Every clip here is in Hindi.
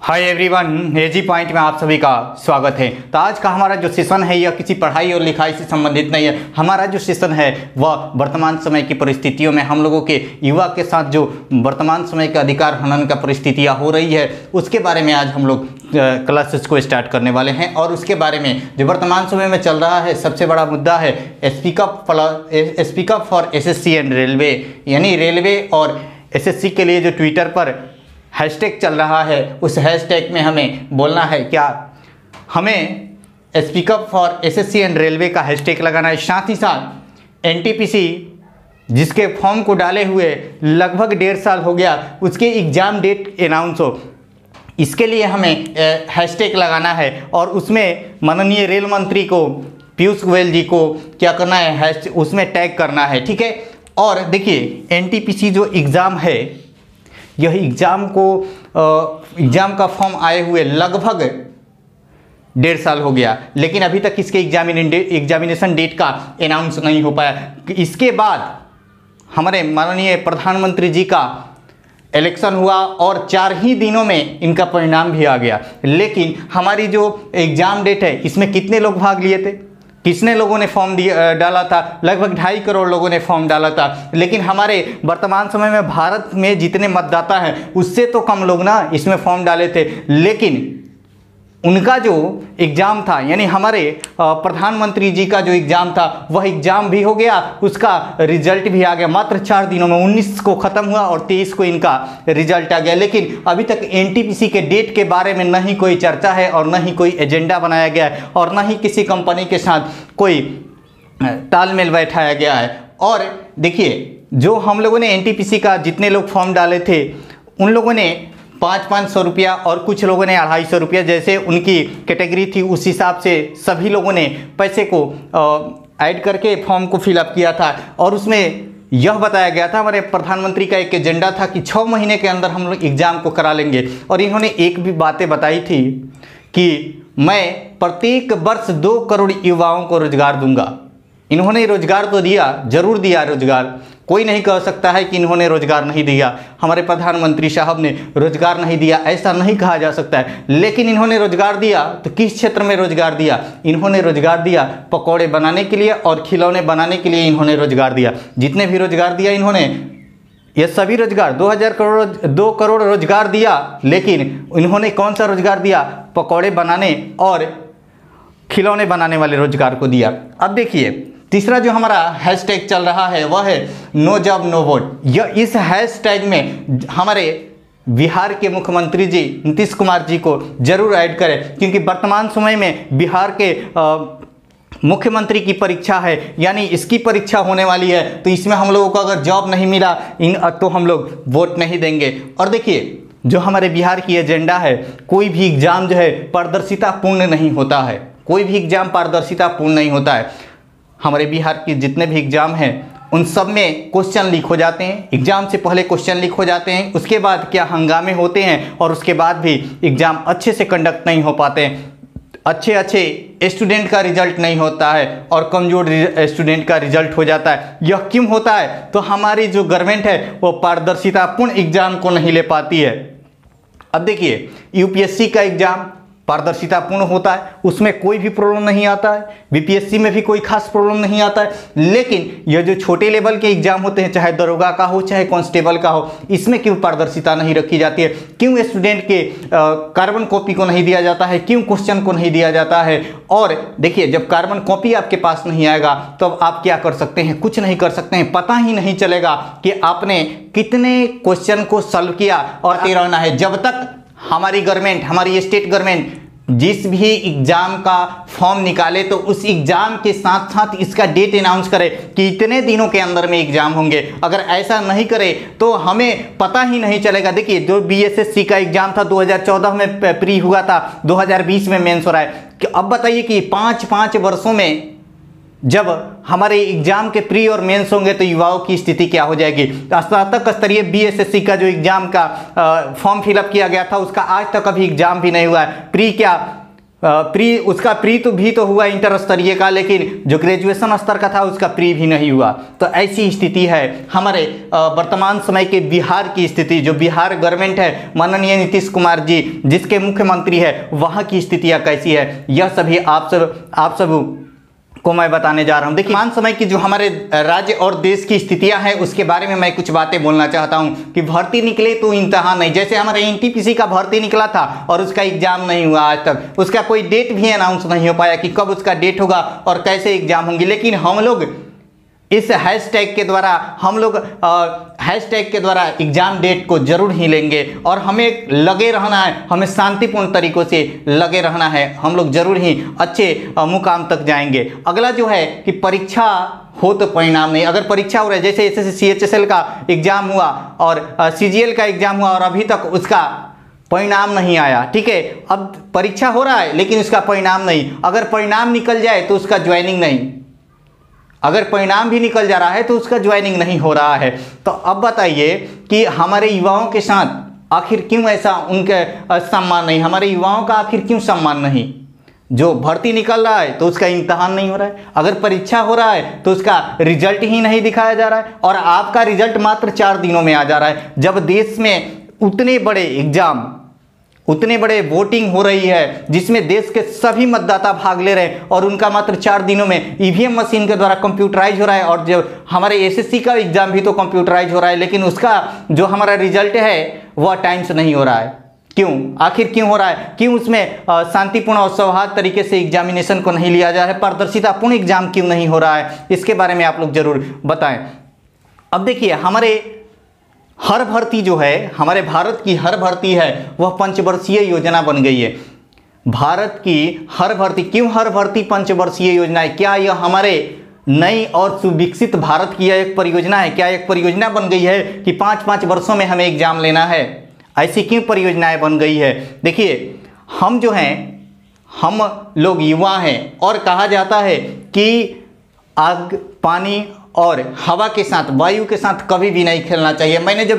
हाय एवरीवन, एजी पॉइंट में आप सभी का स्वागत है। तो आज का हमारा जो सेशन है यह किसी पढ़ाई और लिखाई से संबंधित नहीं है। हमारा जो सेशन है वह वर्तमान समय की परिस्थितियों में हम लोगों के युवा के साथ जो वर्तमान समय के अधिकार हनन का परिस्थितियाँ हो रही है उसके बारे में आज हम लोग क्लासेस को स्टार्ट करने वाले हैं। और उसके बारे में जो वर्तमान समय में चल रहा है सबसे बड़ा मुद्दा है speak up for SSC and railway, यानी रेलवे और एसएससी के लिए जो ट्विटर पर हैशटैग चल रहा है उस हैशटैग में हमें बोलना है क्या, हमें speak up for SSC and railway का हैशटैग लगाना है। साथ ही साथ एनटीपीसी जिसके फॉर्म को डाले हुए लगभग 1.5 साल हो गया, उसके एग्ज़ाम डेट अनाउंस हो, इसके लिए हमें हैशटैग लगाना है। और उसमें माननीय रेल मंत्री को पीयूष गोयल जी को क्या करना है, उसमें टैग करना है, ठीक है। और देखिए एनटीपीसी जो एग्ज़ाम है यह एग्ज़ाम का फॉर्म आए हुए लगभग 1.5 साल हो गया, लेकिन अभी तक इसके एग्जामिनेशन डेट का अनाउंस नहीं हो पाया। इसके बाद हमारे माननीय प्रधानमंत्री जी का इलेक्शन हुआ और 4 ही दिनों में इनका परिणाम भी आ गया, लेकिन हमारी जो एग्ज़ाम डेट है इसमें कितने लोग भाग लिए थे, किसने लोगों ने फॉर्म डाला था, लगभग 2.5 करोड़ लोगों ने फॉर्म डाला था। लेकिन हमारे वर्तमान समय में भारत में जितने मतदाता हैं उससे तो कम लोग ना इसमें फॉर्म डाले थे, लेकिन उनका जो एग्ज़ाम था यानी हमारे प्रधानमंत्री जी का जो एग्ज़ाम था वह एग्ज़ाम भी हो गया, उसका रिजल्ट भी आ गया। मात्र 4 दिनों में 19 को ख़त्म हुआ और 23 को इनका रिजल्ट आ गया। लेकिन अभी तक एनटीपीसी के डेट के बारे में न ही कोई चर्चा है और न ही कोई एजेंडा बनाया गया है और न ही किसी कंपनी के साथ कोई तालमेल बैठाया गया है। और देखिए जो हम लोगों ने एनटीपीसी का जितने लोग फॉर्म डाले थे उन लोगों ने 500 रुपया और कुछ लोगों ने 250 रुपया, जैसे उनकी कैटेगरी थी उस हिसाब से सभी लोगों ने पैसे को ऐड करके फॉर्म को फिलअप किया था। और उसमें यह बताया गया था, हमारे प्रधानमंत्री का एक एजेंडा था कि 6 महीने के अंदर हम लोग एग्ज़ाम को करा लेंगे। और इन्होंने एक भी बातें बताई थी कि मैं प्रत्येक वर्ष 2 करोड़ युवाओं को रोजगार दूंगा। इन्होंने रोजगार तो दिया, जरूर दिया रोजगार, कोई नहीं कह सकता है कि इन्होंने रोजगार नहीं दिया। हमारे प्रधानमंत्री साहब ने रोजगार नहीं दिया ऐसा नहीं कहा जा सकता है, लेकिन इन्होंने रोजगार दिया तो किस क्षेत्र में रोजगार दिया? इन्होंने रोजगार दिया पकौड़े बनाने के लिए और खिलौने बनाने के लिए इन्होंने रोजगार दिया। जितने भी रोजगार दिया इन्होंने, ये सभी रोजगार 2 करोड़ रोजगार दिया, लेकिन इन्होंने कौन सा रोजगार दिया? पकौड़े बनाने और खिलौने बनाने वाले रोजगार को दिया। अब देखिए तीसरा जो हमारा हैशटैग चल रहा है वह है नो जॉब नो वोट। यह इस हैशटैग में हमारे बिहार के मुख्यमंत्री जी नीतीश कुमार जी को जरूर ऐड करें, क्योंकि वर्तमान समय में बिहार के मुख्यमंत्री की परीक्षा है, यानी इसकी परीक्षा होने वाली है। तो इसमें हम लोगों को अगर जॉब नहीं मिला तो हम लोग वोट नहीं देंगे। और देखिए जो हमारे बिहार की एजेंडा है, कोई भी एग्ज़ाम जो है पारदर्शिता पूर्ण नहीं होता है, कोई भी एग्ज़ाम पारदर्शिता पूर्ण नहीं होता है। हमारे बिहार के जितने भी एग्ज़ाम हैं उन सब में क्वेश्चन लीक हो जाते हैं, एग्ज़ाम से पहले क्वेश्चन लीक हो जाते हैं, उसके बाद क्या हंगामे होते हैं और उसके बाद भी एग्ज़ाम अच्छे से कंडक्ट नहीं हो पाते हैं। अच्छे स्टूडेंट का रिजल्ट नहीं होता है और कमज़ोर स्टूडेंट का रिजल्ट हो जाता है। यह क्यों होता है? तो हमारी जो गवर्नमेंट है वो पारदर्शितापूर्ण एग्ज़ाम को नहीं ले पाती है। अब देखिए यूपीएससी का एग्ज़ाम पारदर्शितापूर्ण होता है, उसमें कोई भी प्रॉब्लम नहीं आता है, बीपीएससी में भी कोई खास प्रॉब्लम नहीं आता है। लेकिन यह जो छोटे लेवल के एग्जाम होते हैं, चाहे दरोगा का हो चाहे कांस्टेबल का हो, इसमें क्यों पारदर्शिता नहीं रखी जाती है? क्यों स्टूडेंट के कार्बन कॉपी को नहीं दिया जाता है? क्यों क्वेश्चन को नहीं दिया जाता है? और देखिए जब कार्बन कॉपी आपके पास नहीं आएगा तो आप क्या कर सकते हैं? कुछ नहीं कर सकते हैं, पता ही नहीं चलेगा कि आपने कितने क्वेश्चन को सॉल्व किया। और रहना है जब तक हमारी गवर्नमेंट, हमारी स्टेट गवर्नमेंट जिस भी एग्ज़ाम का फॉर्म निकाले तो उस एग्ज़ाम के साथ साथ इसका डेट अनाउंस करे कि इतने दिनों के अंदर में एग्ज़ाम होंगे। अगर ऐसा नहीं करे तो हमें पता ही नहीं चलेगा। देखिए जो बीएसएससी का एग्ज़ाम था 2014 में प्री हुआ था, 2020 में मेंस हो रहा है। अब बताइए कि 5 वर्षों में जब हमारे एग्जाम के प्री और मेंस होंगे तो युवाओं की स्थिति क्या हो जाएगी? स्नातक स्तरीय बीएसएससी का जो एग्जाम का फॉर्म फिलअप किया गया था उसका आज तक अभी एग्जाम भी नहीं हुआ है। प्री क्या उसका प्री तो भी तो हुआ इंटर स्तरीय का, लेकिन जो ग्रेजुएशन स्तर का था उसका प्री भी नहीं हुआ। तो ऐसी स्थिति है हमारे वर्तमान समय के बिहार की स्थिति। जो बिहार गवर्नमेंट है, माननीय नीतीश कुमार जी जिसके मुख्यमंत्री है, वहाँ की स्थितियाँ कैसी है, यह सभी आप सब को मैं बताने जा रहा हूं। देखिए, वर्तमान समय की जो हमारे राज्य और देश की स्थितियां हैं उसके बारे में मैं कुछ बातें बोलना चाहता हूं कि भर्ती निकले तो इम्तिहान नहीं। जैसे हमारे एनटीपीसी का भर्ती निकला था और उसका एग्जाम नहीं हुआ आज तक, उसका कोई डेट भी अनाउंस नहीं हो पाया कि कब उसका डेट होगा और कैसे एग्जाम होंगे। लेकिन हम लोग इस हैशटैग के द्वारा एग्जाम डेट को जरूर ही लेंगे और हमें लगे रहना है, हमें शांतिपूर्ण तरीकों से लगे रहना है। हम लोग जरूर ही अच्छे मुकाम तक जाएंगे। अगला जो है कि परीक्षा हो तो परिणाम नहीं। अगर परीक्षा हो रहा है, जैसे एसएससी CHSL का एग्जाम हुआ और CGL का एग्जाम हुआ और अभी तक उसका परिणाम नहीं आया, ठीक है। अब परीक्षा हो रहा है लेकिन उसका परिणाम नहीं। अगर परिणाम निकल जाए तो उसका ज्वाइनिंग नहीं, अगर परिणाम भी निकल जा रहा है तो उसका ज्वाइनिंग नहीं हो रहा है। तो अब बताइए कि हमारे युवाओं के साथ आखिर क्यों ऐसा उनके सम्मान नहीं, हमारे युवाओं का आखिर क्यों सम्मान नहीं। जो भर्ती निकल रहा है तो उसका इम्तिहान नहीं हो रहा है, अगर परीक्षा हो रहा है तो उसका रिजल्ट ही नहीं दिखाया जा रहा है और आपका रिजल्ट मात्र 4 दिनों में आ जा रहा है। जब देश में उतने बड़े एग्जाम, उतने बड़े वोटिंग हो रही है जिसमें देश के सभी मतदाता भाग ले रहे हैं और उनका मात्र 4 दिनों में ईवीएम मशीन के द्वारा कंप्यूटराइज हो रहा है। और जो हमारे एसएससी का एग्जाम भी तो कंप्यूटराइज हो रहा है, लेकिन उसका जो हमारा रिजल्ट है वह टाइम से नहीं हो रहा है। क्यों, आखिर क्यों हो रहा है? क्यों उसमें शांतिपूर्ण और सौहार्द तरीके से एग्जामिनेशन को नहीं लिया जा रहा है? पारदर्शितापूर्ण एग्जाम क्यों नहीं हो रहा है? इसके बारे में आप लोग जरूर बताएं। अब देखिए, हमारे हर भर्ती जो है, हमारे भारत की हर भर्ती है वह पंचवर्षीय योजना बन गई है। भारत की हर भर्ती, क्यों हर भर्ती पंचवर्षीय योजना है? क्या यह हमारे नई और सुविकसित भारत की एक परियोजना है? क्या एक परियोजना बन गई है कि 5-5 वर्षों में हमें एग्जाम लेना है? ऐसी क्यों परियोजनाएं बन गई है? देखिए, हम जो हैं, हम लोग युवा हैं और कहा जाता है कि आग, पानी और हवा के साथ, वायु के साथ कभी भी नहीं खेलना चाहिए। मैंने जब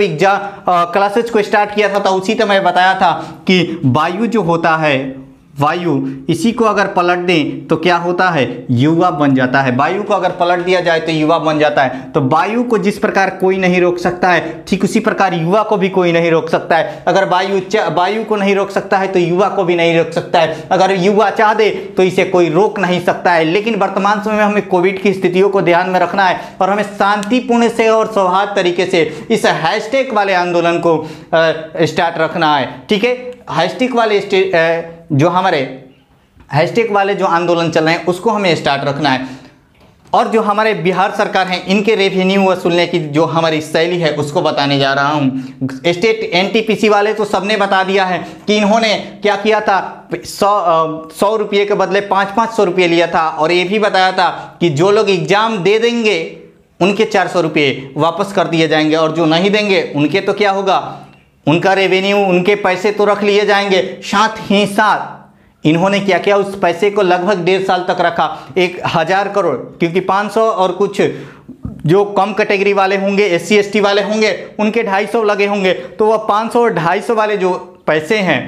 क्लासेज को स्टार्ट किया था तो उसी समय मैं बताया था कि वायु जो होता है, वायु, इसी को अगर पलट दें तो क्या होता है? युवा बन जाता है। वायु को अगर पलट दिया जाए तो युवा बन जाता है। तो वायु को जिस प्रकार कोई नहीं रोक सकता है, ठीक उसी प्रकार युवा को भी कोई नहीं रोक सकता है। अगर वायु को नहीं रोक सकता है तो युवा को भी नहीं रोक सकता है। अगर युवा चाह दे तो इसे कोई रोक नहीं सकता है। लेकिन वर्तमान समय में हमें कोविड की स्थितियों को ध्यान में रखना है और हमें शांतिपूर्ण से और सौहार्द तरीके से इस हैशटैग वाले आंदोलन को स्टार्ट रखना है, ठीक है। हैशटैग वाले जो हमारे हैशटैग वाले जो आंदोलन चल रहे हैं उसको हमें स्टार्ट रखना है। और जो हमारे बिहार सरकार हैं, इनके रेवेन्यू वसूलने की जो हमारी शैली है उसको बताने जा रहा हूँ। स्टेट एनटीपीसी वाले तो सबने बता दिया है कि इन्होंने क्या किया था, 100 रुपये के बदले 500 रुपये लिया था और ये भी बताया था कि जो लोग एग्जाम दे देंगे उनके 400 रुपये वापस कर दिए जाएंगे और जो नहीं देंगे उनके तो क्या होगा, उनका रेवेन्यू, उनके पैसे तो रख लिए जाएंगे। साथ ही साथ इन्होंने क्या किया, उस पैसे को लगभग 1.5 साल तक रखा, 1000 करोड़, क्योंकि 500 और कुछ जो कम कैटेगरी वाले होंगे, SC ST वाले होंगे, उनके 250 लगे होंगे, तो वह 500 और 250 वाले जो पैसे हैं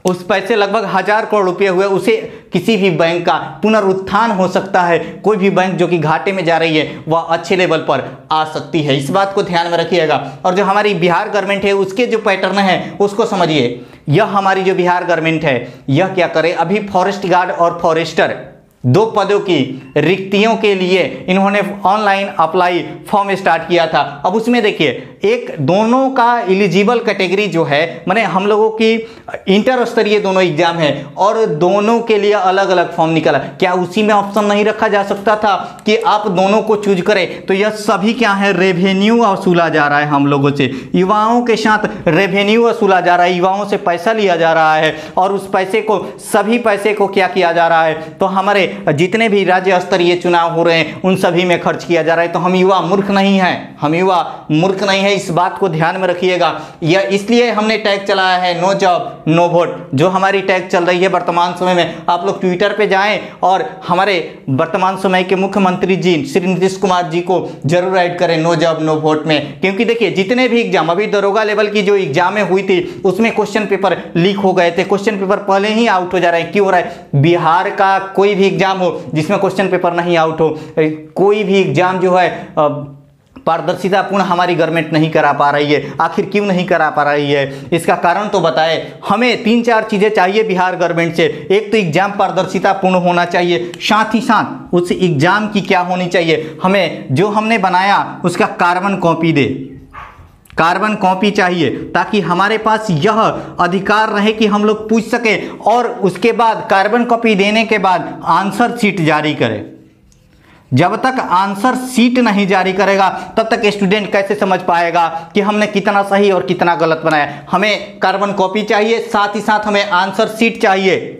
उस पैसे लगभग 1000 करोड़ रुपए हुए। उसे किसी भी बैंक का पुनरुत्थान हो सकता है। कोई भी बैंक जो कि घाटे में जा रही है वह अच्छे लेवल पर आ सकती है। इस बात को ध्यान में रखिएगा। और जो हमारी बिहार गवर्नमेंट है उसके जो पैटर्न है उसको समझिए। यह हमारी जो बिहार गवर्नमेंट है यह क्या करे, अभी फॉरेस्ट गार्ड और फॉरेस्टर 2 पदों की रिक्तियों के लिए इन्होंने ऑनलाइन अप्लाई फॉर्म स्टार्ट किया था। अब उसमें देखिए, एक दोनों का एलिजिबल कैटेगरी जो है, माने हम लोगों की इंटर स्तरीय दोनों एग्जाम है और दोनों के लिए अलग अलग फॉर्म निकला। क्या उसी में ऑप्शन नहीं रखा जा सकता था कि आप दोनों को चूज करें? तो यह सभी क्या है, रेवेन्यू वसूला जा रहा है हम लोगों से। युवाओं के साथ रेवेन्यू वसूला जा रहा है, युवाओं से पैसा लिया जा रहा है और उस पैसे को, सभी पैसे को क्या किया जा रहा है, तो हमारे जितने भी राज्य स्तरीय चुनाव हो रहे हैं उन सभी में खर्च किया जा रहा है। तो हम युवा मूर्ख नहीं हैं, हम युवा मूर्ख नहीं है, इस बात को ध्यान में रखिएगा। यह इसलिए हमने टैग चलाया है नो जॉब नो वोट जो हमारी टैग चल रही है वर्तमान समय में, आप लोग ट्विटर पे जाएं और हमारे वर्तमान समय के मुख्यमंत्री जी श्री नीतीश कुमार जी को जरूर ऐड करें नो जॉब नो वोट में। क्योंकि देखिए जितने भी एग्जाम अभी दरोगा लेवल की जो एग्जामें हुई थी उसमें क्वेश्चन पेपर लीक हो गए थे, क्वेश्चन पेपर पहले ही आउट हो जा रहे हैं। क्यों हो रहा है? बिहार का कोई भी एग्जाम हो जिसमें क्वेश्चन पेपर नहीं आउट हो, कोई भी एग्जाम जो है पारदर्शितापूर्ण हमारी गवर्नमेंट नहीं करा पा रही है। आखिर क्यों नहीं करा पा रही है? इसका कारण तो बताए। हमें 3-4 चीज़ें चाहिए बिहार गवर्नमेंट से। एक तो एग्जाम पारदर्शितापूर्ण होना चाहिए, साथ ही साथ उस एग्जाम की क्या होनी चाहिए, हमें जो हमने बनाया उसका कार्बन कॉपी दे, कार्बन कॉपी चाहिए ताकि हमारे पास यह अधिकार रहे कि हम लोग पूछ सके और उसके बाद कार्बन कॉपी देने के बाद आंसर शीट जारी करें। जब तक आंसर शीट नहीं जारी करेगा तब तक स्टूडेंट कैसे समझ पाएगा कि हमने कितना सही और कितना गलत बनाया। हमें कार्बन कॉपी चाहिए, साथ ही साथ हमें आंसर शीट चाहिए।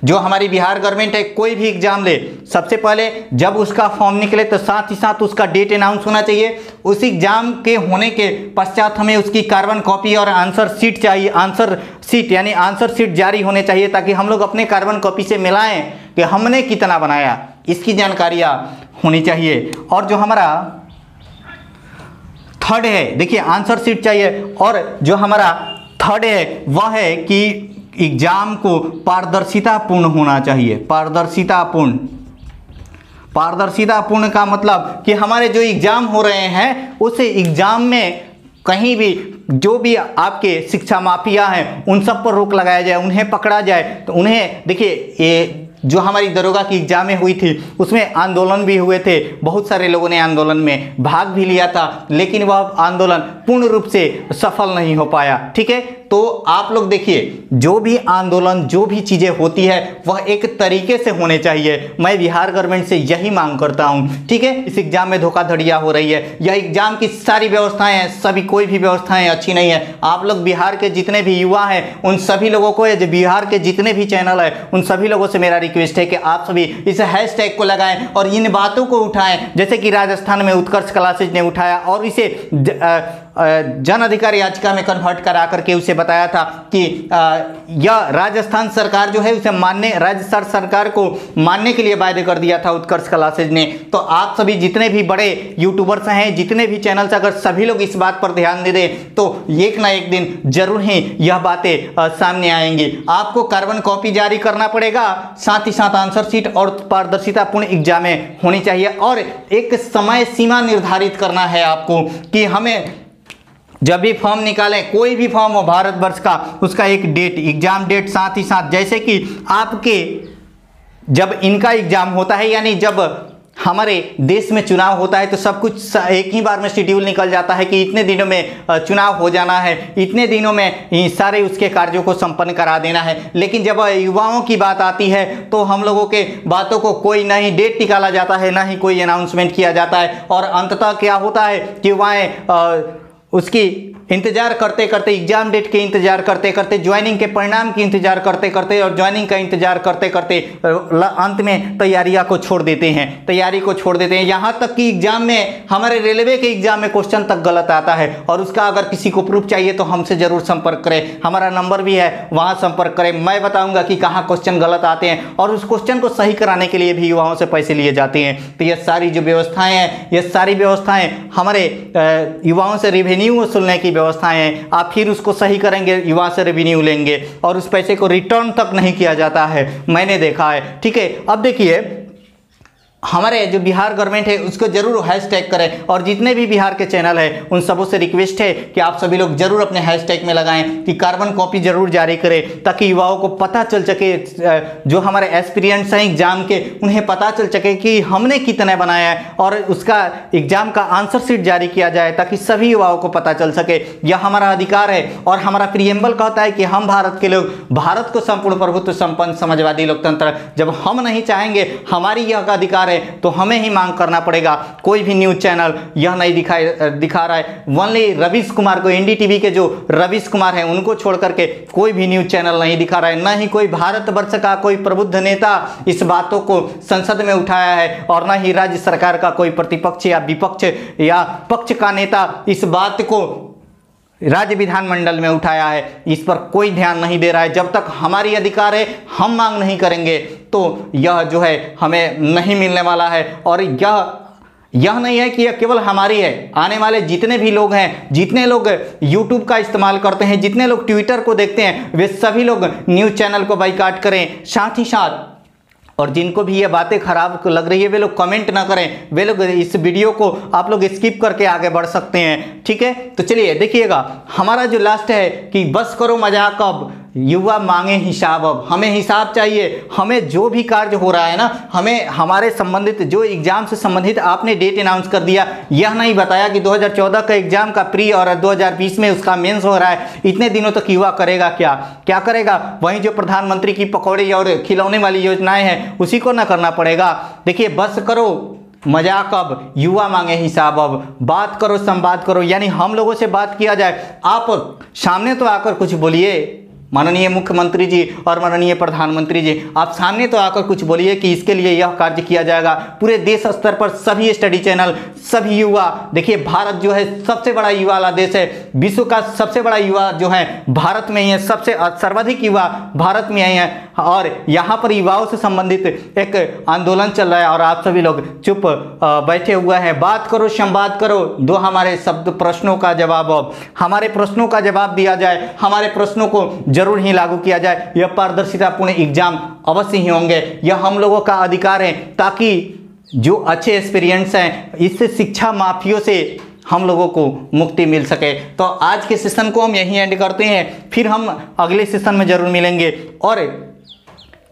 जो हमारी बिहार गवर्नमेंट है कोई भी एग्जाम ले, सबसे पहले जब उसका फॉर्म निकले तो साथ ही साथ उसका डेट अनाउंस होना चाहिए। उस एग्जाम के होने के पश्चात हमें उसकी कार्बन कॉपी और आंसर शीट चाहिए। आंसर शीट यानी आंसर शीट जारी होने चाहिए ताकि हम लोग अपने कार्बन कॉपी से मिलाएं कि हमने कितना बनाया, इसकी जानकारियाँ होनी चाहिए। और जो हमारा थर्ड है, देखिए आंसर शीट चाहिए, और जो हमारा थर्ड है वह है कि एग्जाम को पारदर्शितापूर्ण होना चाहिए। पारदर्शितापूर्ण, पारदर्शितापूर्ण का मतलब कि हमारे जो एग्जाम हो रहे हैं उस एग्जाम में कहीं भी जो भी आपके शिक्षा माफिया हैं उन सब पर रोक लगाया जाए, उन्हें पकड़ा जाए। तो उन्हें देखिए ये जो हमारी दरोगा की एग्जामें हुई थी उसमें आंदोलन भी हुए थे, बहुत सारे लोगों ने आंदोलन में भाग भी लिया था, लेकिन वह आंदोलन पूर्ण रूप से सफल नहीं हो पाया। ठीक है, तो आप लोग देखिए जो भी आंदोलन जो भी चीज़ें होती है वह एक तरीके से होने चाहिए। मैं बिहार गवर्नमेंट से यही मांग करता हूँ। ठीक है, इस एग्जाम में धोखाधड़ियाँ हो रही है, यह एग्जाम की सारी व्यवस्थाएं हैं, सभी कोई भी व्यवस्थाएं अच्छी नहीं है। आप लोग बिहार के जितने भी युवा हैं उन सभी लोगों को, बिहार के जितने भी चैनल है उन सभी लोगों से मेरा रिक्वेस्ट है कि आप सभी इस हैशटैग को लगाएं और इन बातों को उठाएं, जैसे कि राजस्थान में उत्कर्ष क्लासेज ने उठाया और इसे जन अधिकार याचिका में कन्वर्ट करा करके उसे बताया था कि यह राजस्थान सरकार जो है उसे मानने, राज्य सरकार को मानने के लिए वायदे कर दिया था उत्कर्ष क्लासेज ने। तो आप सभी जितने भी बड़े यूट्यूबर्स हैं, जितने भी चैनल्स, अगर सभी लोग इस बात पर ध्यान दे दें तो एक ना एक दिन जरूर ही यह बातें सामने आएंगी। आपको कार्बन कॉपी जारी करना पड़ेगा, साथ ही साथ आंसर शीट और पारदर्शितापूर्ण एग्जामें होनी चाहिए, और एक समय सीमा निर्धारित करना है आपको कि हमें जब भी फॉर्म निकालें, कोई भी फॉर्म हो भारतवर्ष का, उसका एक डेट, एग्जाम डेट, साथ ही साथ जैसे कि आपके जब इनका एग्जाम होता है यानी जब हमारे देश में चुनाव होता है तो सब कुछ एक ही बार में शेड्यूल निकल जाता है कि इतने दिनों में चुनाव हो जाना है, इतने दिनों में सारे उसके कार्यों को संपन्न करा देना है। लेकिन जब युवाओं की बात आती है तो हम लोगों के बातों को कोई ना ही डेट निकाला जाता है, ना ही कोई अनाउंसमेंट किया जाता है, और अंततः क्या होता है कि युवाएं उसकी इंतजार करते करते, एग्जाम डेट के इंतजार करते करते, ज्वाइनिंग के परिणाम की इंतजार करते करते और ज्वाइनिंग का इंतजार करते करते अंत में तैयारियां को छोड़ देते हैं, तैयारी को छोड़ देते हैं। यहाँ तक कि एग्जाम में, हमारे रेलवे के एग्जाम में क्वेश्चन तक गलत आता है, और उसका अगर किसी को प्रूफ चाहिए तो हमसे जरूर संपर्क करें, हमारा नंबर भी है, वहाँ संपर्क करें। मैं बताऊँगा कि कहाँ क्वेश्चन गलत आते हैं, और उस क्वेश्चन को सही कराने के लिए भी युवाओं से पैसे लिए जाते हैं। तो ये सारी जो व्यवस्थाएँ हैं, ये सारी व्यवस्थाएँ हमारे युवाओं से रेवेन्यू वसूलने की व्यवस्थाएं हैं। आप फिर उसको सही करेंगे, युवा से रेवेन्यू लेंगे, और उस पैसे को रिटर्न तक नहीं किया जाता है, मैंने देखा है। ठीक है, अब देखिए हमारे जो बिहार गवर्नमेंट है उसको जरूर हैशटैग करें, और जितने भी बिहार के चैनल है उन सबों से रिक्वेस्ट है कि आप सभी लोग जरूर अपने हैशटैग में लगाएं कि कार्बन कॉपी जरूर जारी करें, ताकि युवाओं को पता चल सके, जो हमारे एस्पिरेंट्स हैं एग्जाम के, उन्हें पता चल सके कि हमने कितने बनाया है, और उसका एग्जाम का आंसर शीट जारी किया जाए ताकि सभी युवाओं को पता चल सके। यह हमारा अधिकार है, और हमारा प्रीएम्बल कहता है कि हम भारत के लोग, भारत को संपूर्ण प्रभुत्व संपन्न समाजवादी लोकतंत्र, जब हम नहीं चाहेंगे, हमारी यह अधिकार तो हमें ही मांग करना पड़ेगा। कोई भी न्यूज चैनल यह नहीं दिखा रहा है, ओनली रवीश कुमार को, एनडीटीवी के जो रवीश कुमार हैं उनको छोड़ करके कोई भी न्यूज चैनल नहीं दिखा रहा है, ना ही कोई भारतवर्ष का कोई प्रबुद्ध नेता इस बातों को संसद में उठाया है, और ना ही राज्य सरकार का कोई प्रतिपक्ष या विपक्ष या पक्ष का नेता इस बात को राज्य विधानमंडल में उठाया है, इस पर कोई ध्यान नहीं दे रहा है। जब तक हमारी अधिकार है, हम मांग नहीं करेंगे तो यह जो है हमें नहीं मिलने वाला है। और यह नहीं है कि यह केवल हमारी है, आने वाले जितने भी लोग हैं, जितने लोग YouTube का इस्तेमाल करते हैं, जितने लोग ट्विटर को देखते हैं, वे सभी लोग न्यूज़ चैनल को बाइकाट करें। साथ ही साथ और जिनको भी ये बातें खराब लग रही है वे लोग कमेंट ना करें, वे लोग इस वीडियो को आप लोग स्किप करके आगे बढ़ सकते हैं, ठीक है। तो चलिए देखिएगा, हमारा जो लास्ट है कि बस करो मजाक अब, युवा मांगे हिसाब। अब हमें हिसाब चाहिए, हमें जो भी कार्य हो रहा है ना, हमें हमारे संबंधित जो एग्जाम से संबंधित आपने डेट अनाउंस कर दिया, यह नहीं बताया कि 2014 का एग्जाम का प्री और 2020 में उसका मेंस हो रहा है, इतने दिनों तक युवा करेगा क्या करेगा? वहीं जो प्रधानमंत्री की पकौड़े और खिलौने वाली योजनाएं हैं उसी को ना करना पड़ेगा। देखिए, बस करो मजाक अब, युवा मांगे हिसाब। अब बात करो, संवाद करो, यानी हम लोगों से बात किया जाए। आप सामने तो आकर कुछ बोलिए, माननीय मुख्यमंत्री जी और माननीय प्रधानमंत्री जी, आप सामने तो आकर कुछ बोलिए कि इसके लिए यह कार्य किया जाएगा। पूरे देश स्तर पर सभी स्टडी चैनल, सभी युवा, देखिए भारत जो है सबसे बड़ा युवा वाला देश है, विश्व का सबसे बड़ा युवा जो है भारत में ही है, सबसे सर्वाधिक युवा भारत में ही है। और यहाँ पर युवाओं से संबंधित एक आंदोलन चल रहा है और आप सभी लोग चुप बैठे हुए हैं। बात करो, संवाद करो, दो हमारे शब्द प्रश्नों का जवाब। अब हमारे प्रश्नों का जवाब दिया जाए, हमारे प्रश्नों को जरूर ही लागू किया जाए। यह पारदर्शितापूर्ण एग्जाम अवश्य ही होंगे, यह हम लोगों का अधिकार है, ताकि जो अच्छे एक्सपीरियंस हैं, इससे शिक्षा माफियों से हम लोगों को मुक्ति मिल सके। तो आज के सेशन को हम यहीं एंड करते हैं, फिर हम अगले सेशन में जरूर मिलेंगे। और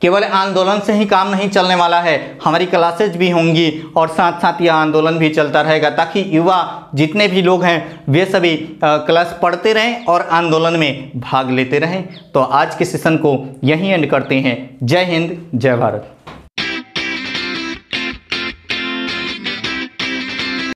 केवल आंदोलन से ही काम नहीं चलने वाला है, हमारी क्लासेज भी होंगी और साथ साथ यह आंदोलन भी चलता रहेगा, ताकि युवा जितने भी लोग हैं वे सभी क्लास पढ़ते रहें और आंदोलन में भाग लेते रहें। तो आज के सेशन को यहीं एंड करते हैं। जय हिंद, जय भारत।